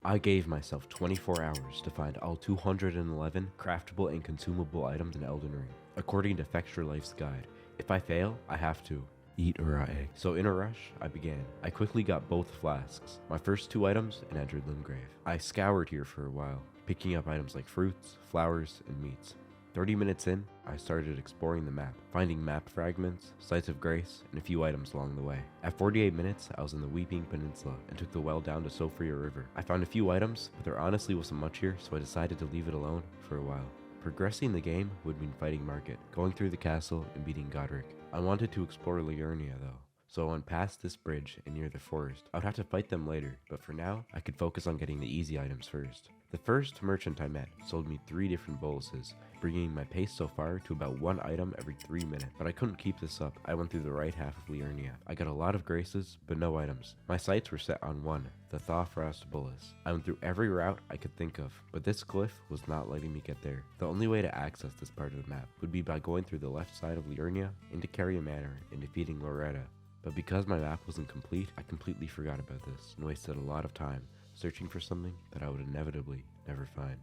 I gave myself 24 hours to find all 211 craftable and consumable items in Elden Ring, according to Fexture Life's guide. If I fail, I have to eat a raw egg. So in a rush, I began. I quickly got both flasks, my first 2 items, and entered Limgrave. I scoured here for a while, picking up items like fruits, flowers, and meats. 30 minutes in, I started exploring the map, finding map fragments, sites of grace, and a few items along the way. At 48 minutes, I was in the Weeping Peninsula and took the well down to Sophia River. I found a few items, but there honestly wasn't much here, so I decided to leave it alone for a while. Progressing the game would mean fighting Market, going through the castle, and beating Godric. I wanted to explore Liurnia though, so I went past this bridge and near the forest. I would have to fight them later, but for now, I could focus on getting the easy items first. The first merchant I met sold me 3 different boluses, bringing my pace so far to about 1 item every 3 minutes. But I couldn't keep this up. I went through the right half of Liurnia. I got a lot of graces, but no items. My sights were set on one, the Thawfrost bolus. I went through every route I could think of, but this cliff was not letting me get there. The only way to access this part of the map would be by going through the left side of Liurnia into Carrier Manor and defeating Loretta. But because my map wasn't complete, I completely forgot about this and wasted a lot of time searching for something that I would inevitably never find.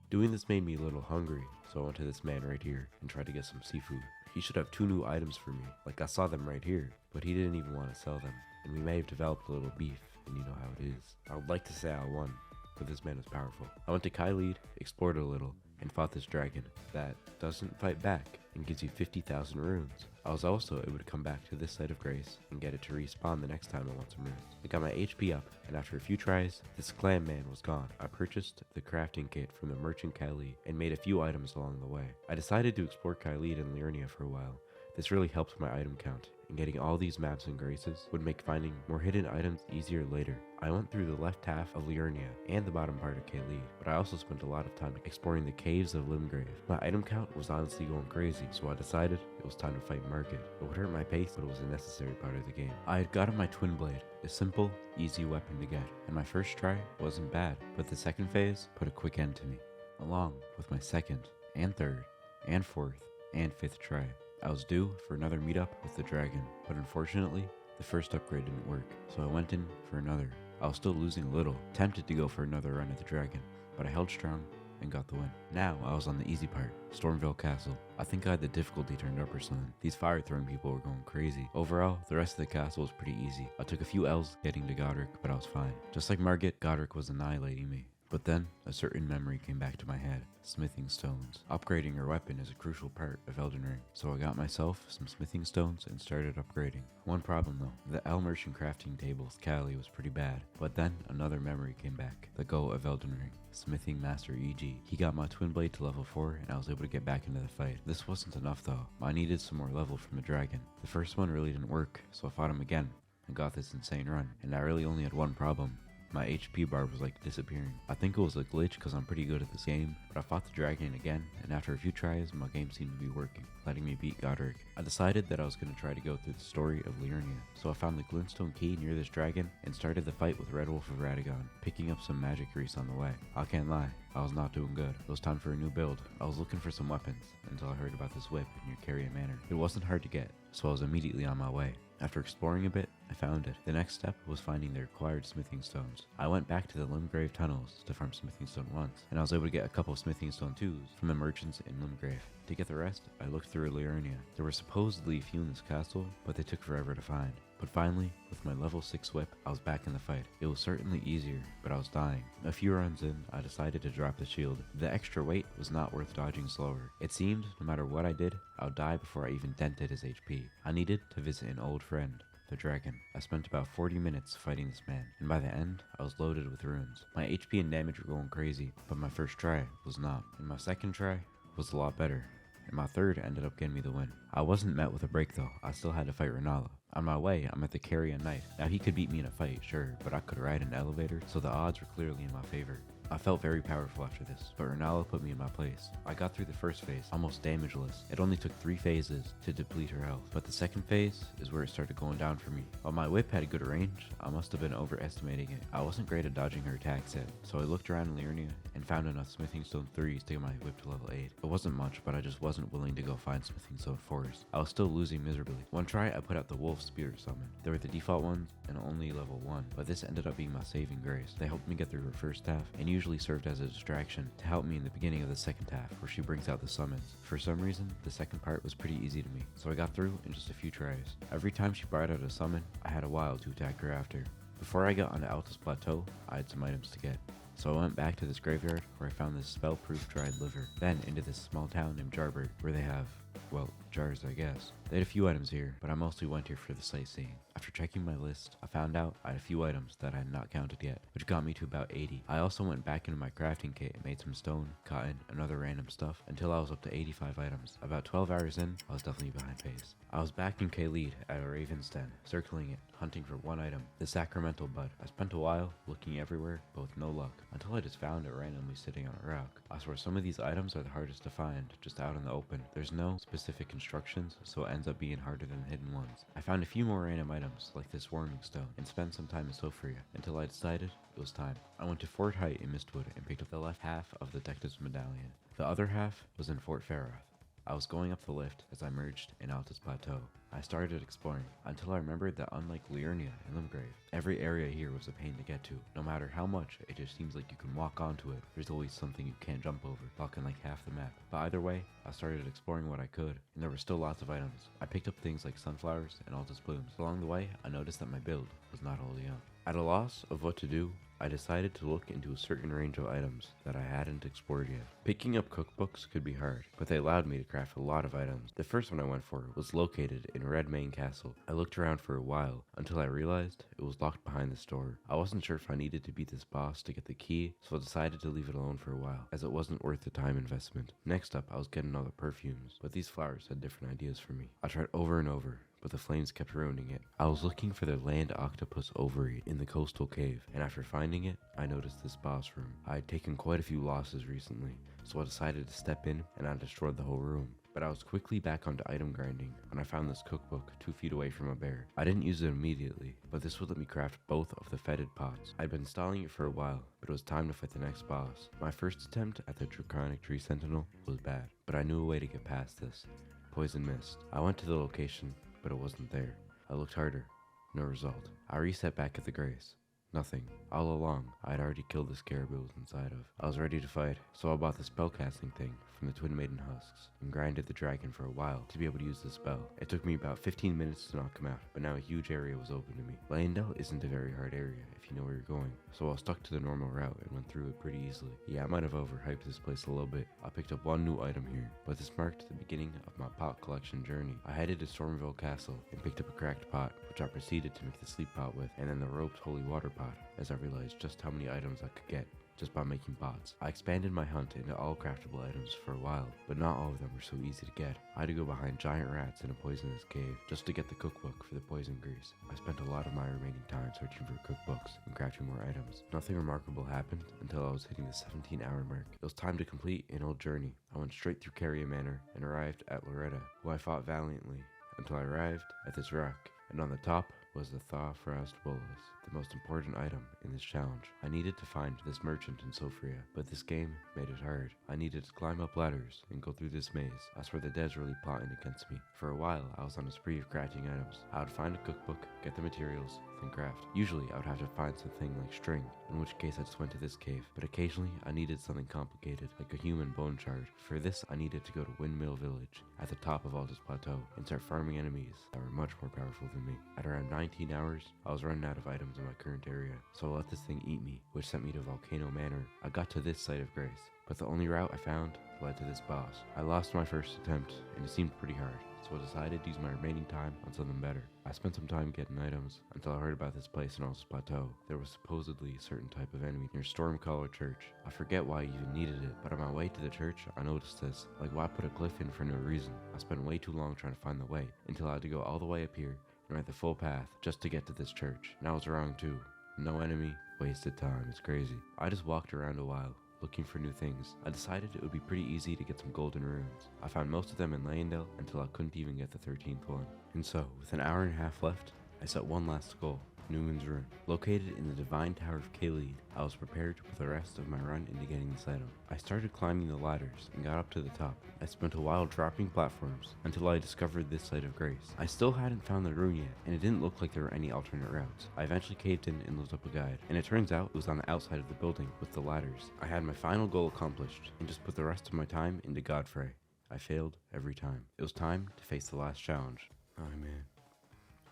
Doing this made me a little hungry, so I went to this man right here and tried to get some seafood. He should have 2 new items for me, like I saw them right here, but he didn't even want to sell them, and we may have developed a little beef, and you know how it is. I would like to say I won, but this man is powerful. I went to Caelid, explored a little, and fought this dragon that doesn't fight back and gives you 50,000 runes. I was also able to come back to this site of grace and get it to respawn the next time I want some runes. I got my HP up, and after a few tries, this clam man was gone. I purchased the crafting kit from the merchant Caelid and made a few items along the way. I decided to explore Caelid and Liurnia for a while. This really helped my item count, and getting all these maps and graces would make finding more hidden items easier later. I went through the left half of Liurnia and the bottom part of Caelid, but I also spent a lot of time exploring the caves of Limgrave. My item count was honestly going crazy, so I decided it was time to fight Market. It would hurt my pace, but it was a necessary part of the game. I had gotten my twin blade, a simple, easy weapon to get, and my first try wasn't bad, but the second phase put a quick end to me, along with my second, and third, and fourth, and fifth try. I was due for another meetup with the dragon, but unfortunately, the first upgrade didn't work, so I went in for another. I was still losing a little, tempted to go for another run at the dragon, but I held strong and got the win. Now I was on the easy part, Stormveil Castle. I think I had the difficulty turned up or something. These fire throwing people were going crazy. Overall, the rest of the castle was pretty easy. I took a few L's getting to Godric, but I was fine. Just like Margit, Godric was annihilating me. But then, a certain memory came back to my head. Smithing stones. Upgrading your weapon is a crucial part of Elden Ring, so I got myself some smithing stones and started upgrading. One problem though, the L Merchant crafting table's Cali was pretty bad, but then another memory came back. The goal of Elden Ring. Smithing Master EG. He got my twin blade to level 4 and I was able to get back into the fight. This wasn't enough though. I needed some more level from the dragon. The first one really didn't work, so I fought him again and got this insane run, and I really only had one problem. My HP bar was like disappearing. I think it was a glitch because I'm pretty good at this game, but I fought the dragon again, and after a few tries, my game seemed to be working, letting me beat Godric. I decided that I was going to try to go through the story of Liurnia, so I found the glintstone key near this dragon and started the fight with Red Wolf of Radagon, picking up some magic grease on the way. I can't lie, I was not doing good. It was time for a new build. I was looking for some weapons until I heard about this whip near Carrier Manor. It wasn't hard to get, so I was immediately on my way. After exploring a bit, I found it. The next step was finding the required smithing stones. I went back to the Limgrave tunnels to farm smithing stone once, and I was able to get a couple of smithing stone 2s from the merchants in Limgrave. To get the rest, I looked through Liurnia. There were supposedly a few in this castle, but they took forever to find. But finally, with my level 6 whip, I was back in the fight. It was certainly easier, but I was dying. A few runs in, I decided to drop the shield. The extra weight was not worth dodging slower. It seemed, no matter what I did, I would die before I even dented his HP. I needed to visit an old friend, the dragon. I spent about 40 minutes fighting this man, and by the end, I was loaded with runes. My HP and damage were going crazy, but my first try was not. And my second try was a lot better, and my third ended up getting me the win. I wasn't met with a break though. I still had to fight Rennala. On my way, I'm at the Carrion Knight. Now he could beat me in a fight, sure, but I could ride an elevator, so the odds were clearly in my favor. I felt very powerful after this, but Rennala put me in my place. I got through the first phase, almost damageless. It only took 3 phases to deplete her health, but the second phase is where it started going down for me. While my whip had a good range, I must have been overestimating it. I wasn't great at dodging her attacks yet, so I looked around in Liurnia and found enough smithing stone 3s to get my whip to level 8. It wasn't much, but I just wasn't willing to go find smithing stone 4s. I was still losing miserably. One try, I put out the wolf's spirit summon. They were the default ones and only level 1, but this ended up being my saving grace. They helped me get through her first half and usually served as a distraction to help me in the beginning of the second half where she brings out the summons. For some reason, the second part was pretty easy to me, so I got through in just a few tries. Every time she brought out a summon, I had a while to attack her after. Before I got onto Altus Plateau, I had some items to get. So I went back to this graveyard where I found this spell-proof dried liver, then into this small town named Jarberg where they have, well, jars I guess. They had a few items here, but I mostly went here for the sightseeing. After checking my list, I found out I had a few items that I had not counted yet, which got me to about 80. I also went back into my crafting kit and made some stone, cotton, and other random stuff until I was up to 85 items. About 12 hours in, I was definitely behind pace. I was back in Kaleed at a raven's den, circling it, hunting for one item, the sacramental bud. I spent a while looking everywhere, but with no luck, until I just found it randomly sitting on a rock. I swear some of these items are the hardest to find, just out in the open. There's no specific instructions, so it ends up being harder than the hidden ones. I found a few more random items, like this warming stone, and spent some time in Sofria, until I decided it was time. I went to Fort Height in Mistwood and picked up the left half of the Detective's Medallion. The other half was in Fort Faroth. I was going up the lift as I merged in Altus Plateau. I started exploring until I remembered that unlike Liurnia and Limgrave, every area here was a pain to get to. No matter how much, it just seems like you can walk onto it. There's always something you can't jump over, blocking like half the map. But either way, I started exploring what I could, and there were still lots of items. I picked up things like sunflowers and Altus blooms. Along the way, I noticed that my build was not wholly up. At a loss of what to do, I decided to look into a certain range of items that I hadn't explored yet. Picking up cookbooks could be hard, but they allowed me to craft a lot of items. The first one I went for was located in Redmane Castle. I looked around for a while until I realized it was locked behind the store. I wasn't sure if I needed to beat this boss to get the key, so I decided to leave it alone for a while, as it wasn't worth the time investment. Next up, I was getting all the perfumes, but these flowers had different ideas for me. I tried over and over, but the flames kept ruining it. I was looking for the land octopus ovary in the coastal cave, and after finding it, I noticed this boss room. I had taken quite a few losses recently, so I decided to step in and I destroyed the whole room. But I was quickly back onto item grinding when I found this cookbook 2 feet away from a bear. I didn't use it immediately, but this would let me craft both of the fetid pots. I'd been stalling it for a while, but it was time to fight the next boss. My first attempt at the Draconic Tree Sentinel was bad, but I knew a way to get past this. Poison Mist. I went to the location, but it wasn't there. I looked harder. No result. I reset back at the Grace. Nothing. All along, I had already killed the scarab it was inside of. I was ready to fight, so I bought the spellcasting thing from the Twin Maiden husks and grinded the dragon for a while to be able to use the spell. It took me about 15 minutes to knock him out, but now a huge area was open to me. Leyndell isn't a very hard area if you know where you're going, so I stuck to the normal route and went through it pretty easily. Yeah, I might have overhyped this place a little bit. I picked up one new item here, but this marked the beginning of my pot collection journey. I headed to Stormveil Castle and picked up a cracked pot, which I proceeded to make the sleep pot with, and then the roped holy water pot, as I realized just how many items I could get just by making pots. I expanded my hunt into all craftable items for a while, but not all of them were so easy to get. I had to go behind giant rats in a poisonous cave just to get the cookbook for the poison grease. I spent a lot of my remaining time searching for cookbooks and crafting more items. Nothing remarkable happened until I was hitting the 17-hour mark. It was time to complete an old journey. I went straight through Carrier Manor and arrived at Loretta, who I fought valiantly until I arrived at this rock, and on the top was the Thawfrost Bolus, the most important item in this challenge. I needed to find this merchant in Sofria, but this game made it hard. I needed to climb up ladders and go through this maze. I swear the dead's really plotting against me. For a while, I was on a spree of crafting items. I would find a cookbook, get the materials, then craft. Usually, I would have to find something like string, in which case I just went to this cave, but occasionally I needed something complicated, like a human bone shard. For this, I needed to go to Windmill Village, at the top of Altus Plateau, and start farming enemies that were much more powerful than me. At around 19 hours, I was running out of items in my current area, so I let this thing eat me, which sent me to Volcano Manor. I got to this site of grace, but the only route I found led to this boss. I lost my first attempt, and it seemed pretty hard, so I decided to use my remaining time on something better. I spent some time getting items until I heard about this place in Altus Plateau. There was supposedly a certain type of enemy near Stormveil Church. I forget why I even needed it, but on my way to the church, I noticed this. Like, why put a cliff in for no reason? I spent way too long trying to find the way, until I had to go all the way up here and ride the full path just to get to this church. And I was wrong too. No enemy, wasted time, it's crazy. I just walked around a while, looking for new things. I decided it would be pretty easy to get some golden runes. I found most of them in Leyndell until I couldn't even get the 13th one. And so, with an hour and a half left, I set one last goal. Newman's Rune. Located in the Divine Tower of Kaleed, I was prepared to put the rest of my run into getting this item. I started climbing the ladders and got up to the top. I spent a while dropping platforms until I discovered this site of grace. I still hadn't found the rune yet, and it didn't look like there were any alternate routes. I eventually caved in and looked up a guide, and it turns out it was on the outside of the building with the ladders. I had my final goal accomplished and just put the rest of my time into Godfrey. I failed every time. It was time to face the last challenge. Oh man,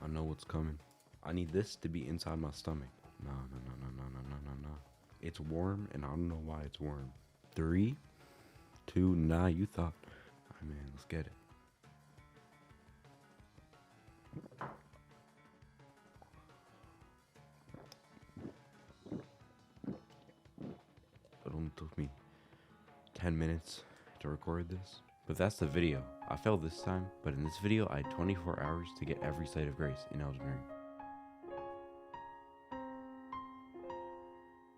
I know what's coming. I need this to be inside my stomach. No. It's warm, and I don't know why it's warm. 3, 2, nah, you thought. Alright, man, let's get it. It only took me 10 minutes to record this. But that's the video. I failed this time, but in this video I had 24 hours to get every site of grace in Elden Ring.